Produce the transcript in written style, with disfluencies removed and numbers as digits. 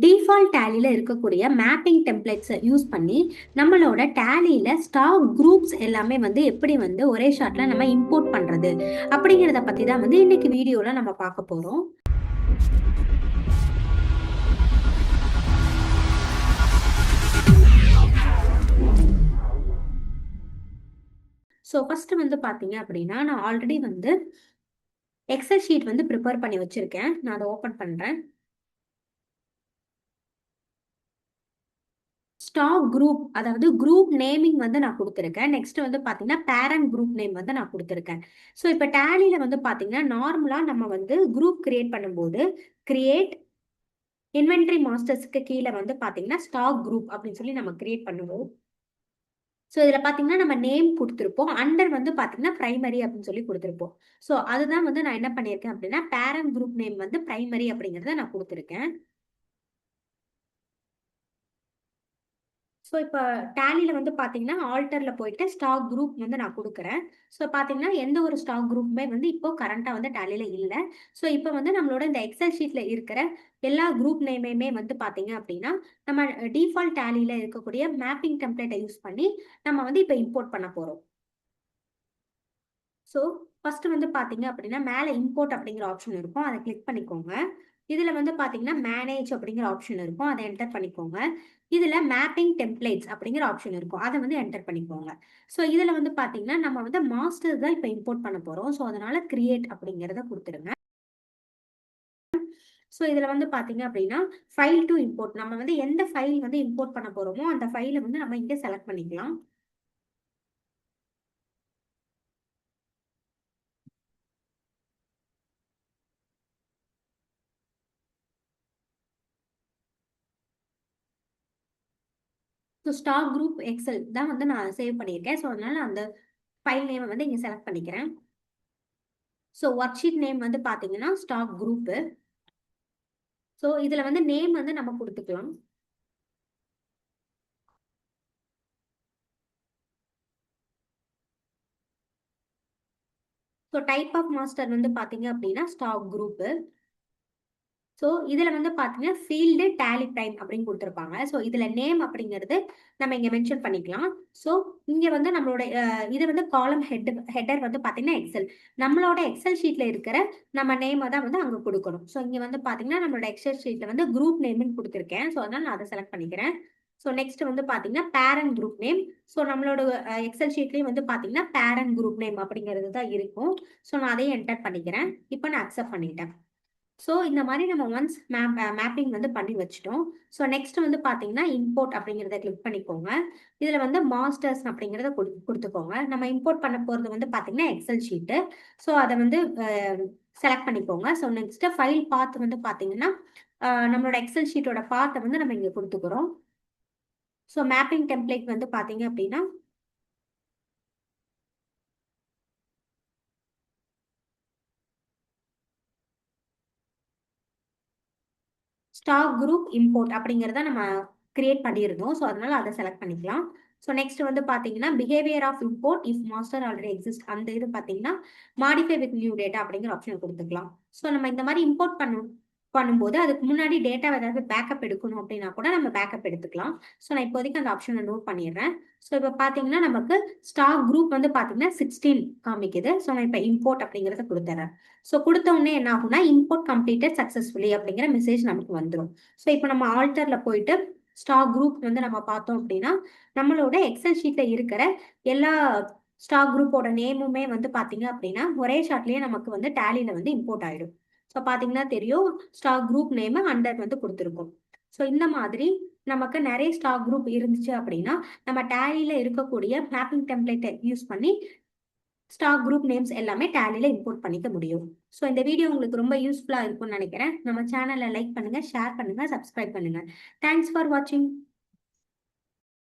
Default டேலியில் இருக்கக்கூடிய mapping டெம்ப்ளேட்ஸை use பண்ணி நம்மளோட டேலியில் ஸ்டாக் குரூப்ஸ் எல்லாமே எப்படி ஒரே ஷாட்டில் நம்ம இம்போர்ட் பண்ணுறது அப்படிங்கிறத பற்றி தான் இன்னைக்கு வீடியோவில் நம்ம பார்க்க போகிறோம். ஸோ ஃபஸ்ட்டு பார்த்தீங்க அப்படின்னா நான் ஆல்ரெடி எக்ஸல் ஷீட் ப்ரிப்பேர் பண்ணி வச்சுருக்கேன். நான் அதை ஓப்பன் பண்ணுறேன். ஸ்டாக் குரூப், அதாவது குரூப் நேமிங் நான் கொடுத்துருக்கேன். நெக்ஸ்ட் பார்த்தீங்கன்னா பேரண்ட் குரூப் நேம் நான் கொடுத்துருக்கேன். ஸோ இப்போ டேலியில் பார்த்தீங்கன்னா நார்மலாக நம்ம குரூப் கிரியேட் பண்ணும்போது கிரியேட் இன்வென்ட்ரி மாஸ்டர்ஸ்க்கு கீழே பார்த்தீங்கன்னா ஸ்டாக் குரூப் அப்படின்னு சொல்லி நம்ம கிரியேட் பண்ணுவோம். ஸோ இதில் பார்த்தீங்கன்னா நம்ம நேம் கொடுத்துருப்போம். அண்டர் பார்த்தீங்கன்னா பிரைமரி அப்படின்னு சொல்லி கொடுத்துருப்போம். ஸோ அதுதான் நான் என்ன பண்ணியிருக்கேன் அப்படின்னா பேரண்ட் குரூப் நேம் பிரைமரி அப்படிங்கிறத நான் கொடுத்துருக்கேன். ஸோ இப்போ டேலியில் பார்த்தீங்கன்னா ஆல்டரில் போயிட்டு ஸ்டாக் குரூப் நான் கொடுக்குறேன். ஸோ பார்த்தீங்கன்னா எந்த ஒரு ஸ்டாக் குரூப்புமே இப்போ கரண்ட்டாக டேலியில் இல்லை. ஸோ இப்போ நம்மளோட இந்த எக்ஸல் ஷீட்டில் இருக்கிற எல்லா குரூப் நேமையுமே பார்த்தீங்க அப்படின்னா நம்ம டிஃபால்ட் டேலியில் இருக்கக்கூடிய மேப்பிங் டெம்ப்ளேட்டை யூஸ் பண்ணி நம்ம இப்போ இம்போர்ட் பண்ண போகிறோம். ஸோ ஃபஸ்ட்டு பார்த்தீங்க அப்படின்னா மேலே இம்போர்ட் அப்படிங்கிற ஆப்ஷன் இருக்கும், அதை கிளிக் பண்ணிக்கோங்க. இதில் பார்த்தீங்கன்னா மேனேஜ் அப்படிங்கிற ஆப்ஷன் இருக்கும், அதை என்டர் பண்ணிக்கோங்க. இதில் மேப்பிங் டெம்ப்ளேட்ஸ் அப்படிங்கிற ஆப்ஷன் இருக்கும், அதை என்டர் பண்ணிக்கோங்க. ஸோ இதில் பார்த்தீங்கன்னா நம்ம மாஸ்டர் தான் இப்போ இம்போர்ட் பண்ண போகிறோம். ஸோ அதனால் கிரியேட் அப்படிங்கிறத கொடுத்துருங்க. ஸோ இதில் பார்த்தீங்க அப்படின்னா ஃபைல் டு இம்போர்ட், நம்ம எந்த ஃபைல் இம்போர்ட் பண்ண போகிறோமோ அந்த ஃபைலை நம்ம இங்கே செலக்ட் பண்ணிக்கலாம். ஸோ ஸ்டாக் குரூப் எக்ஸல் தான் நான் சேவ் பண்ணியிருக்கேன். ஸோ அதனால அந்த ஃபைல் நேமை இங்கே செலக்ட் பண்ணிக்கிறேன். ஸோ ஒர்க் ஷீட் நேம் பார்த்தீங்கன்னா ஸ்டாக் குரூப்பு. ஸோ இதில் நேம் நம்ம கொடுத்துக்கலாம். ஸோ டைப் ஆஃப் மாஸ்டர் பார்த்தீங்க அப்படின்னா ஸ்டாக் குரூப்பு. ஸோ இதில் பார்த்தீங்கன்னா ஃபீல்டு டேலி டைம் அப்படின்னு கொடுத்துருப்பாங்க. ஸோ இதில் நேம் அப்படிங்கிறது நம்ம இங்கே மென்ஷன் பண்ணிக்கலாம். ஸோ இங்கே நம்மளோட இது காலம் ஹெட்டர் பார்த்தீங்கன்னா எக்ஸல், நம்மளோட எக்ஸல் ஷீட்டில் இருக்கிற நம்ம நேமை தான் அங்கே கொடுக்கணும். ஸோ இங்கே பார்த்தீங்கன்னா நம்மளோட எக்ஸல் ஷீட்டில் குரூப் நேம்னு கொடுத்துருக்கேன். ஸோ அதனால் நான் அதை செலக்ட் பண்ணிக்கிறேன். ஸோ நெக்ஸ்ட் பார்த்தீங்கன்னா பேரண்ட் குரூப் நேம். ஸோ நம்மளோட எக்ஸல் ஷீட்லேயும் பார்த்தீங்கன்னா பேரண்ட் குரூப் நேம் அப்படிங்கிறது தான் இருக்கும். ஸோ நான் அதையும் என்டர் பண்ணிக்கிறேன். இப்போ நான் அக்செப்ட் பண்ணிட்டேன். ஸோ இந்த மாதிரி நம்ம ஒன்ஸ் மேப்பிங் பண்ணி வச்சுட்டோம். ஸோ நெக்ஸ்ட் பார்த்தீங்கன்னா இம்போர்ட் அப்படிங்கிறத கிளிக் பண்ணிக்கோங்க. இதில் மாஸ்டர்ஸ் அப்படிங்கிறத கொடுத்துக்கோங்க. நம்ம இம்போர்ட் பண்ண போகிறது பார்த்தீங்கன்னா எக்ஸல் ஷீட்டு. ஸோ அதை செலக்ட் பண்ணிக்கோங்க. ஸோ நெக்ஸ்ட் ஃபைல் பாத் பார்த்தீங்கன்னா நம்மளோட எக்ஸல் ஷீட்டோட பாத்தை நம்ம இங்கே கொடுத்துக்கிறோம். ஸோ மேப்பிங் டெம்ப்ளேட் பார்த்தீங்க அப்படின்னா ஸ்டாக் குரூப் இம்போர்ட் அப்படிங்கிறத நம்ம கிரியேட் பண்ணியிருந்தோம். ஸோ அதனால அதை செலக்ட் பண்ணிக்கலாம். ஸோ நெக்ஸ்ட் பார்த்தீங்கன்னா behaviour of import if master already exist, அந்த இது பார்த்தீங்கன்னா மாடிஃபை வித் நியூ டேட்டா அப்படிங்கிற ஆப்ஷன் கொடுத்துக்கலாம். ஸோ நம்ம இந்த மாதிரி இம்போர்ட் பண்ணும்போது அதுக்கு முன்னாடி டேட்டா ஏதாவது பேக்கப் எடுக்கணும் அப்படின்னா கூட நம்ம பேக்கப் எடுத்துக்கலாம். ஸோ நான் இப்போதைக்கு அந்த ஆப்ஷனை நோட் பண்ணிடுறேன். ஸோ இப்போ பார்த்தீங்கன்னா நமக்கு ஸ்டாக் குரூப் பார்த்தீங்கன்னா 16 காமிக்குது. ஸோ நான் இப்போ இம்போர்ட் அப்படிங்கிறத கொடுத்துறேன். ஸோ கொடுத்த உடனே என்ன ஆகும்னா இம்போர்ட் கம்ப்ளீட்டட் சக்ஸஸ்ஃபுல்லி அப்படிங்கிற மெசேஜ் நமக்கு வந்துடும். ஸோ இப்போ நம்ம ஆல்டரில் போயிட்டு ஸ்டாக் குரூப் நம்ம பார்த்தோம் அப்படின்னா நம்மளோட எக்ஸல் ஷீட்டில் இருக்கிற எல்லா ஸ்டாக் குரூப்போட நேமுமே பார்த்தீங்க அப்படின்னா ஒரே ஷாட்லேயே நமக்கு டேலியில் இம்போர்ட் ஆகிடும். ஸோ பார்த்தீங்கன்னா தெரியும் ஸ்டாக் குரூப் நேம் அண்டர் கொடுத்துருக்கோம். ஸோ இந்த மாதிரி நமக்கு நிறைய ஸ்டாக் குரூப் இருந்துச்சு அப்படின்னா நம்ம டேலியில் இருக்கக்கூடிய மேப்பிங் டெம்ப்ளேட்டை யூஸ் பண்ணி ஸ்டாக் குரூப் நேம்ஸ் எல்லாமே டேலியில் இம்போர்ட் பண்ணிக்க முடியும். ஸோ இந்த வீடியோ உங்களுக்கு ரொம்ப யூஸ்ஃபுல்லாக இருக்கும்னு நினைக்கிறேன். நம்ம சேனலை லைக் பண்ணுங்கள், ஷேர் பண்ணுங்கள், சப்ஸ்கிரைப் பண்ணுங்கள். தேங்க்ஸ் ஃபார் வாட்சிங்.